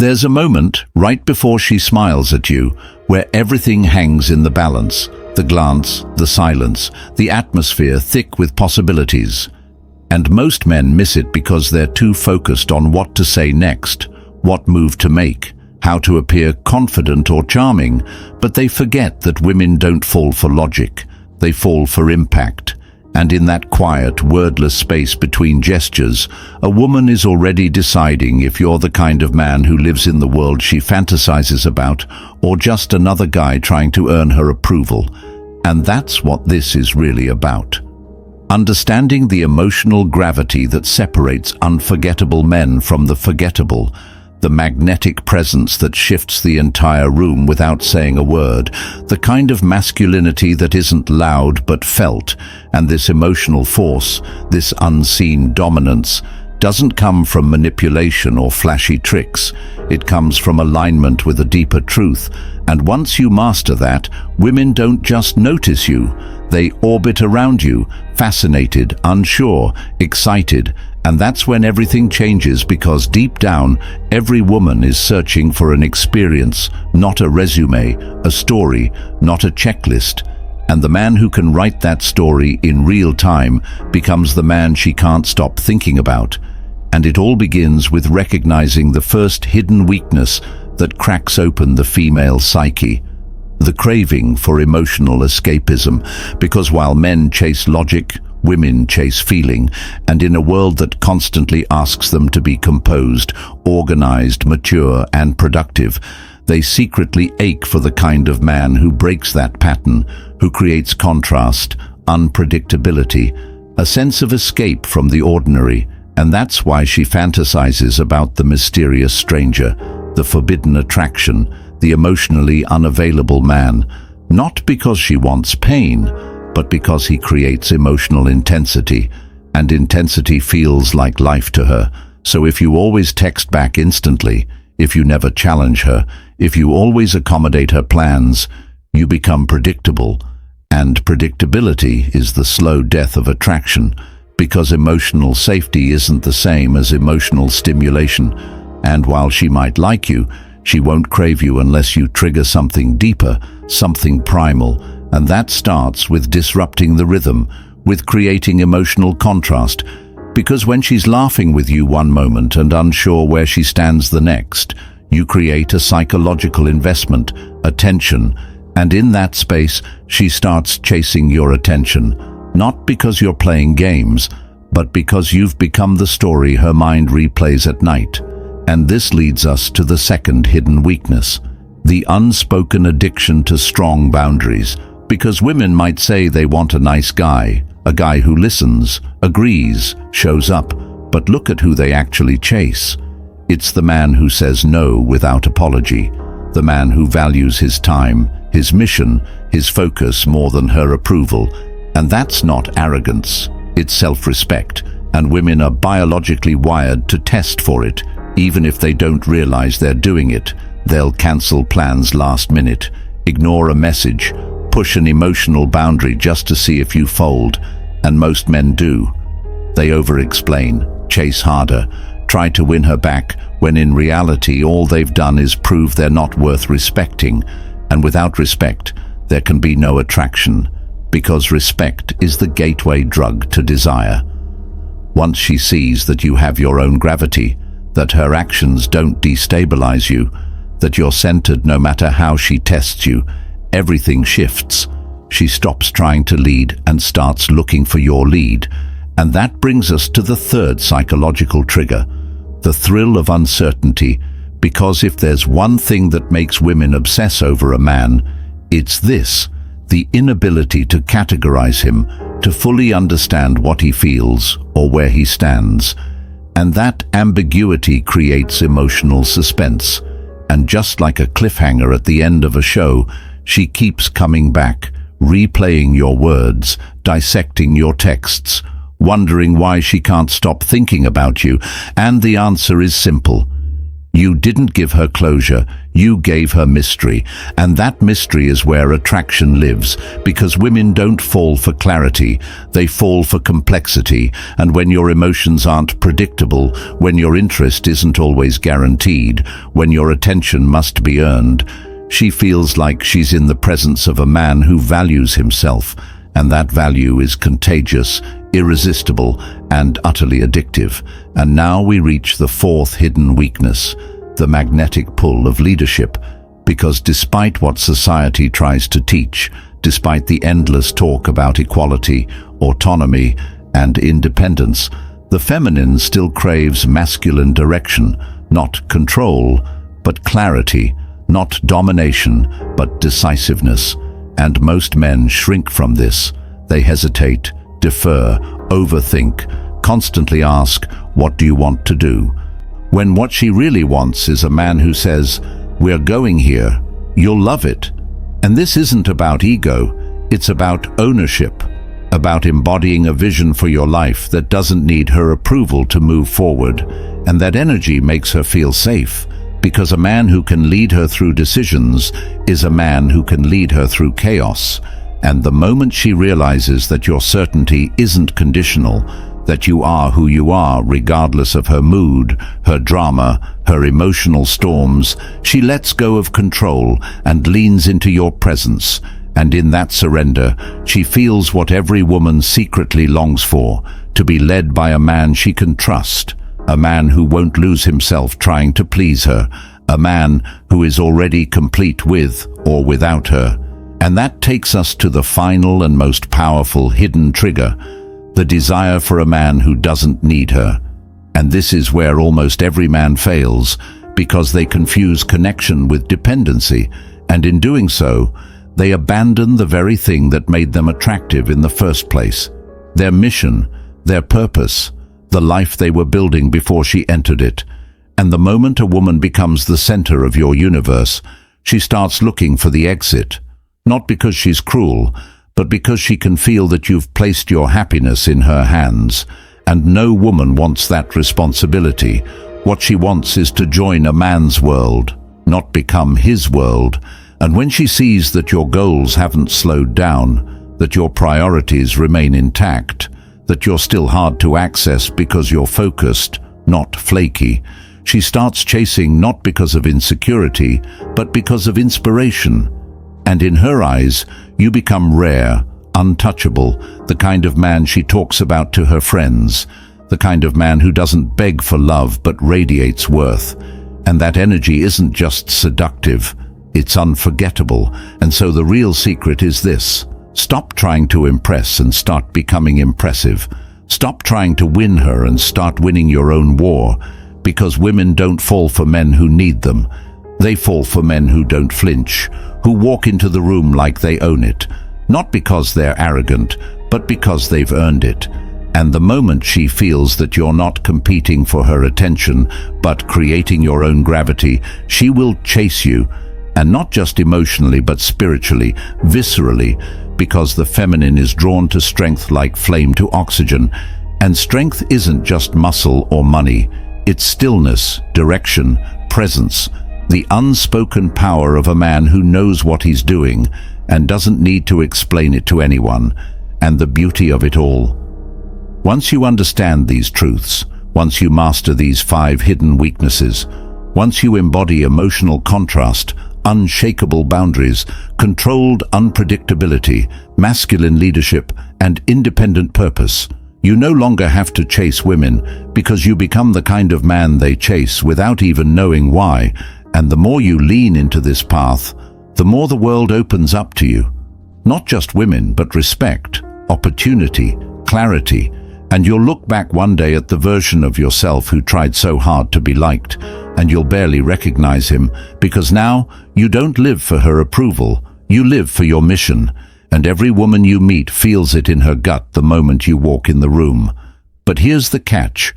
There's a moment, right before she smiles at you, where everything hangs in the balance. The glance, the silence, the atmosphere thick with possibilities. And most men miss it because they're too focused on what to say next, what move to make, how to appear confident or charming, but they forget that women don't fall for logic, they fall for impact. And in that quiet, wordless space between gestures, a woman is already deciding if you're the kind of man who lives in the world she fantasizes about, or just another guy trying to earn her approval. And that's what this is really about. Understanding the emotional gravity that separates unforgettable men from the forgettable, the magnetic presence that shifts the entire room without saying a word, the kind of masculinity that isn't loud but felt, and this emotional force, this unseen dominance, doesn't come from manipulation or flashy tricks. It comes from alignment with a deeper truth. And once you master that, women don't just notice you, they orbit around you, fascinated, unsure, excited. And that's when everything changes, because deep down, every woman is searching for an experience, not a resume, a story, not a checklist. And the man who can write that story in real time becomes the man she can't stop thinking about. And it all begins with recognizing the first hidden weakness that cracks open the female psyche. The craving for emotional escapism, because while men chase logic, women chase feeling, and in a world that constantly asks them to be composed, organized, mature, and productive, they secretly ache for the kind of man who breaks that pattern, who creates contrast, unpredictability, a sense of escape from the ordinary. And that's why she fantasizes about the mysterious stranger, the forbidden attraction, the emotionally unavailable man, not because she wants pain, but because he creates emotional intensity, and intensity feels like life to her. So if you always text back instantly, if you never challenge her, if you always accommodate her plans, you become predictable. And predictability is the slow death of attraction, because emotional safety isn't the same as emotional stimulation. And while she might like you, she won't crave you unless you trigger something deeper, something primal. And that starts with disrupting the rhythm, with creating emotional contrast. Because when she's laughing with you one moment and unsure where she stands the next, you create a psychological investment, a tension, and in that space, she starts chasing your attention, not because you're playing games, but because you've become the story her mind replays at night. And this leads us to the second hidden weakness, the unspoken addiction to strong boundaries. Because women might say they want a nice guy, a guy who listens, agrees, shows up, but look at who they actually chase. It's the man who says no without apology, the man who values his time, his mission, his focus more than her approval. And that's not arrogance, it's self-respect, and women are biologically wired to test for it. Even if they don't realize they're doing it, they'll cancel plans last minute, ignore a message, push an emotional boundary just to see if you fold, and most men do. They over-explain, chase harder, try to win her back, when in reality all they've done is prove they're not worth respecting, and without respect, there can be no attraction, because respect is the gateway drug to desire. Once she sees that you have your own gravity, that her actions don't destabilize you, that you're centered no matter how she tests you, everything shifts. She stops trying to lead and starts looking for your lead. And that brings us to the third psychological trigger, the thrill of uncertainty, because if there's one thing that makes women obsess over a man, it's this, the inability to categorize him, to fully understand what he feels or where he stands. And that ambiguity creates emotional suspense. And just like a cliffhanger at the end of a show, she keeps coming back, replaying your words, dissecting your texts, wondering why she can't stop thinking about you. And the answer is simple. You didn't give her closure, you gave her mystery, and that mystery is where attraction lives, because women don't fall for clarity, they fall for complexity, and when your emotions aren't predictable, when your interest isn't always guaranteed, when your attention must be earned, she feels like she's in the presence of a man who values himself, and that value is contagious, irresistible, and utterly addictive. And now we reach the fourth hidden weakness, the magnetic pull of leadership, because despite what society tries to teach, despite the endless talk about equality, autonomy, and independence, the feminine still craves masculine direction, not control, but clarity, not domination, but decisiveness. And most men shrink from this. They hesitate, defer, overthink, constantly ask, "What do you want to do?" When what she really wants is a man who says, "We're going here, you'll love it." And this isn't about ego, it's about ownership, about embodying a vision for your life that doesn't need her approval to move forward. And that energy makes her feel safe, because a man who can lead her through decisions is a man who can lead her through chaos. And the moment she realizes that your certainty isn't conditional, that you are who you are regardless of her mood, her drama, her emotional storms, she lets go of control and leans into your presence. And in that surrender, she feels what every woman secretly longs for, to be led by a man she can trust. A man who won't lose himself trying to please her, a man who is already complete with or without her. And that takes us to the final and most powerful hidden trigger, the desire for a man who doesn't need her. And this is where almost every man fails, because they confuse connection with dependency, and in doing so, they abandon the very thing that made them attractive in the first place, their mission, their purpose, the life they were building before she entered it. And the moment a woman becomes the center of your universe, she starts looking for the exit, not because she's cruel, but because she can feel that you've placed your happiness in her hands. And no woman wants that responsibility. What she wants is to join a man's world, not become his world. And when she sees that your goals haven't slowed down, that your priorities remain intact, that you're still hard to access because you're focused, not flaky, she starts chasing not because of insecurity, but because of inspiration. And in her eyes, you become rare, untouchable, the kind of man she talks about to her friends, the kind of man who doesn't beg for love but radiates worth. And that energy isn't just seductive, it's unforgettable. And so the real secret is this: stop trying to impress and start becoming impressive. Stop trying to win her and start winning your own war, because women don't fall for men who need them. They fall for men who don't flinch, who walk into the room like they own it, not because they're arrogant, but because they've earned it. And the moment she feels that you're not competing for her attention, but creating your own gravity, she will chase you, and not just emotionally, but spiritually, viscerally, because the feminine is drawn to strength like flame to oxygen. And strength isn't just muscle or money, it's stillness, direction, presence, the unspoken power of a man who knows what he's doing and doesn't need to explain it to anyone. And the beauty of it all: once you understand these truths, once you master these 5 hidden weaknesses, once you embody emotional contrast, unshakable boundaries, controlled unpredictability, masculine leadership, and independent purpose, you no longer have to chase women, because you become the kind of man they chase without even knowing why. And the more you lean into this path, the more the world opens up to you. Not just women, but respect, opportunity, clarity. And you'll look back one day at the version of yourself who tried so hard to be liked, and you'll barely recognize him, because now you don't live for her approval, you live for your mission. And every woman you meet feels it in her gut the moment you walk in the room. But here's the catch: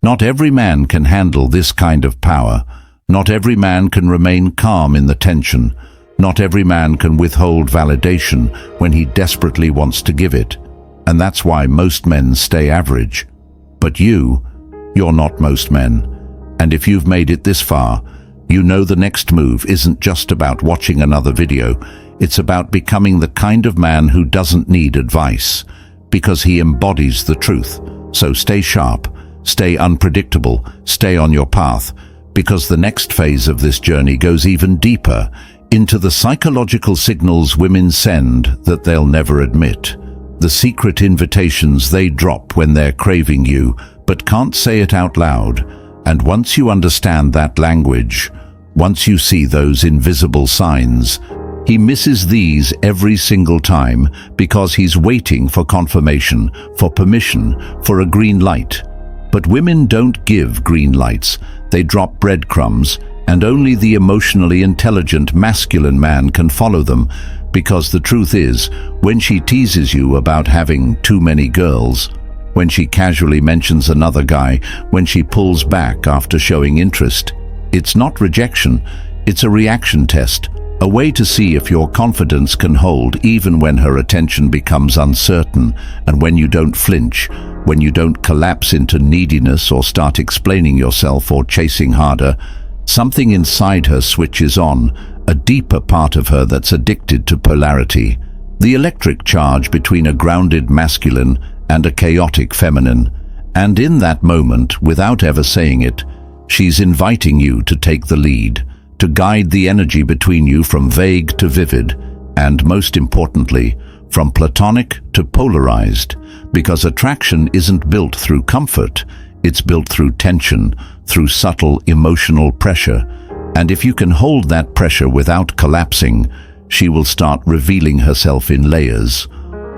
not every man can handle this kind of power. Not every man can remain calm in the tension. Not every man can withhold validation when he desperately wants to give it. And that's why most men stay average. But you're not most men. And if you've made it this far, you know the next move isn't just about watching another video. It's about becoming the kind of man who doesn't need advice, because he embodies the truth. So stay sharp, stay unpredictable, stay on your path, because the next phase of this journey goes even deeper into the psychological signals women send that they'll never admit. The secret invitations they drop when they're craving you, but can't say it out loud. And once you understand that language, once you see those invisible signs, he misses these every single time because he's waiting for confirmation, for permission, for a green light. But women don't give green lights. They drop breadcrumbs, and only the emotionally intelligent masculine man can follow them, because the truth is, when she teases you about having too many girls, when she casually mentions another guy, when she pulls back after showing interest, it's not rejection, it's a reaction test, a way to see if your confidence can hold even when her attention becomes uncertain, and when you don't flinch, when you don't collapse into neediness or start explaining yourself or chasing harder, something inside her switches on, a deeper part of her that's addicted to polarity. The electric charge between a grounded masculine and a chaotic feminine. And in that moment, without ever saying it, she's inviting you to take the lead, to guide the energy between you from vague to vivid, and most importantly, from platonic to polarized, because attraction isn't built through comfort, it's built through tension, through subtle emotional pressure. And if you can hold that pressure without collapsing, she will start revealing herself in layers.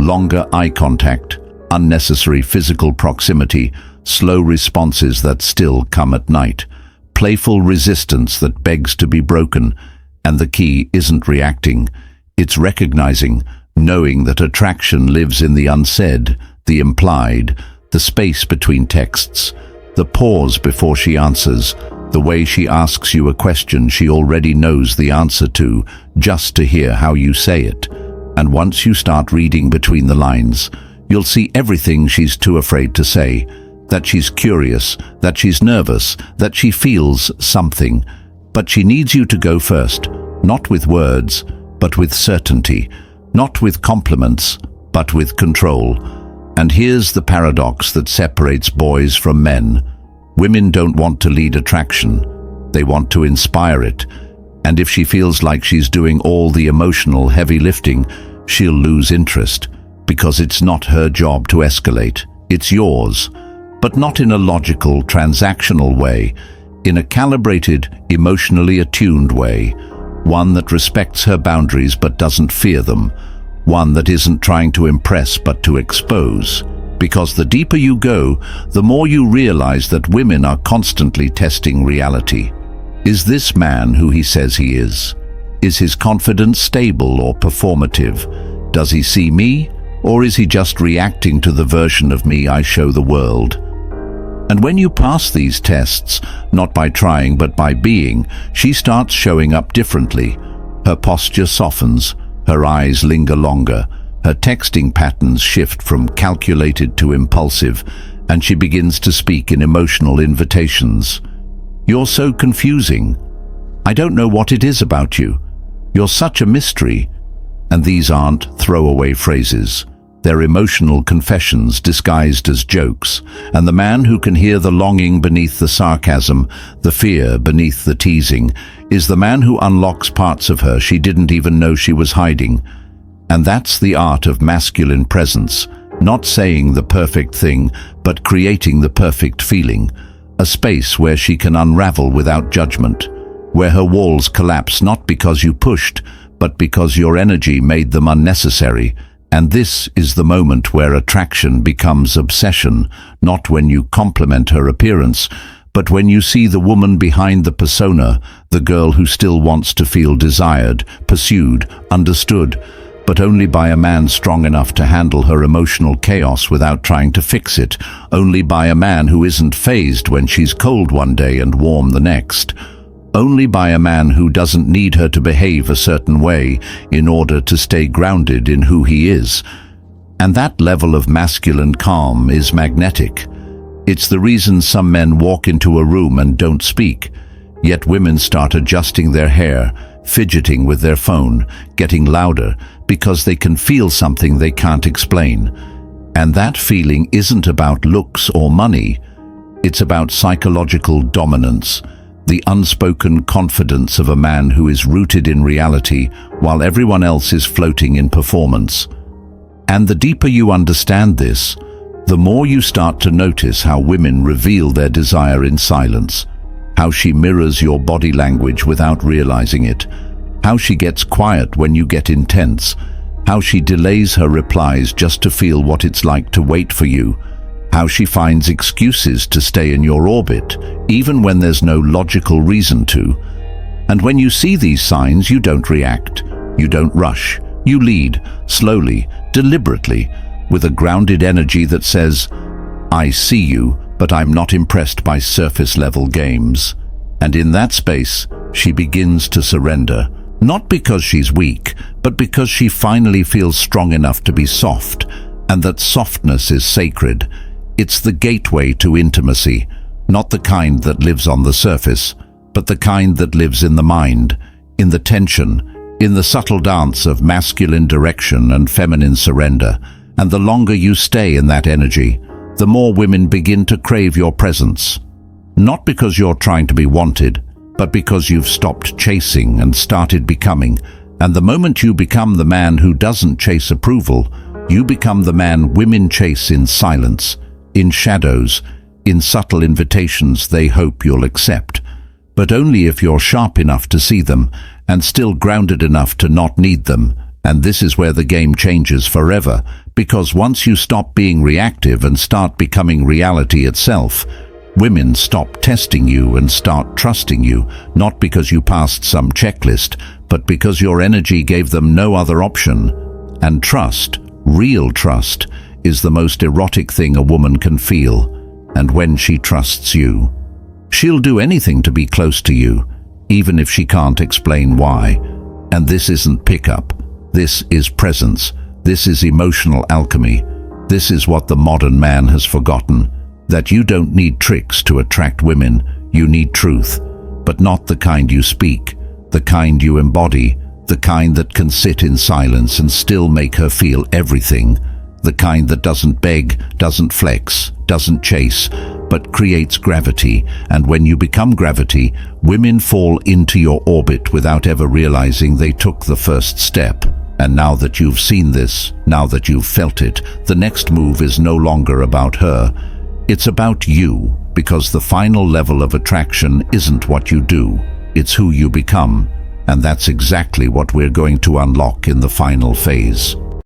Longer eye contact, unnecessary physical proximity, slow responses that still come at night, playful resistance that begs to be broken. And the key isn't reacting, it's recognizing, knowing that attraction lives in the unsaid, the implied, the space between texts, the pause before she answers, the way she asks you a question she already knows the answer to, just to hear how you say it. And once you start reading between the lines, you'll see everything she's too afraid to say, that she's curious, that she's nervous, that she feels something. But she needs you to go first, not with words, but with certainty, not with compliments, but with control. And here's the paradox that separates boys from men. Women don't want to lead attraction, they want to inspire it. And if she feels like she's doing all the emotional heavy lifting, she'll lose interest, because it's not her job to escalate, it's yours. But not in a logical, transactional way, in a calibrated, emotionally attuned way, one that respects her boundaries but doesn't fear them, one that isn't trying to impress but to expose. Because the deeper you go, the more you realize that women are constantly testing reality. Is this man who he says he is? Is his confidence stable or performative? Does he see me, or is he just reacting to the version of me I show the world? And when you pass these tests, not by trying but by being, she starts showing up differently. Her posture softens, her eyes linger longer, her texting patterns shift from calculated to impulsive, and she begins to speak in emotional invitations. You're so confusing. I don't know what it is about you. You're such a mystery. And these aren't throwaway phrases. They're emotional confessions disguised as jokes, and the man who can hear the longing beneath the sarcasm, the fear beneath the teasing, is the man who unlocks parts of her she didn't even know she was hiding. And that's the art of masculine presence, not saying the perfect thing, but creating the perfect feeling, a space where she can unravel without judgment, where her walls collapse not because you pushed, but because your energy made them unnecessary. And this is the moment where attraction becomes obsession, not when you compliment her appearance, but when you see the woman behind the persona, the girl who still wants to feel desired, pursued, understood, but only by a man strong enough to handle her emotional chaos without trying to fix it, only by a man who isn't fazed when she's cold one day and warm the next. Only by a man who doesn't need her to behave a certain way in order to stay grounded in who he is. And that level of masculine calm is magnetic. It's the reason some men walk into a room and don't speak, yet women start adjusting their hair, fidgeting with their phone, getting louder, because they can feel something they can't explain. And that feeling isn't about looks or money. It's about psychological dominance, the unspoken confidence of a man who is rooted in reality while everyone else is floating in performance. And the deeper you understand this, the more you start to notice how women reveal their desire in silence, how she mirrors your body language without realizing it, how she gets quiet when you get intense, how she delays her replies just to feel what it's like to wait for you, how she finds excuses to stay in your orbit, even when there's no logical reason to. And when you see these signs, you don't react, you don't rush, you lead, slowly, deliberately, with a grounded energy that says, "I see you, but I'm not impressed by surface-level games." And in that space, she begins to surrender, not because she's weak, but because she finally feels strong enough to be soft, and that softness is sacred. It's the gateway to intimacy, not the kind that lives on the surface, but the kind that lives in the mind, in the tension, in the subtle dance of masculine direction and feminine surrender. And the longer you stay in that energy, the more women begin to crave your presence. Not because you're trying to be wanted, but because you've stopped chasing and started becoming. And the moment you become the man who doesn't chase approval, you become the man women chase in silence, in shadows, in subtle invitations they hope you'll accept. But only if you're sharp enough to see them and still grounded enough to not need them. And this is where the game changes forever, because once you stop being reactive and start becoming reality itself, women stop testing you and start trusting you, not because you passed some checklist, but because your energy gave them no other option. And trust, real trust, is the most erotic thing a woman can feel. And when she trusts you, she'll do anything to be close to you, even if she can't explain why. And this isn't pickup. This is presence. This is emotional alchemy. This is what the modern man has forgotten, that you don't need tricks to attract women. You need truth, but not the kind you speak, the kind you embody, the kind that can sit in silence and still make her feel everything, the kind that doesn't beg, doesn't flex, doesn't chase, but creates gravity. And when you become gravity, women fall into your orbit without ever realizing they took the first step. And now that you've seen this, now that you've felt it, the next move is no longer about her. It's about you, because the final level of attraction isn't what you do, it's who you become. And that's exactly what we're going to unlock in the final phase.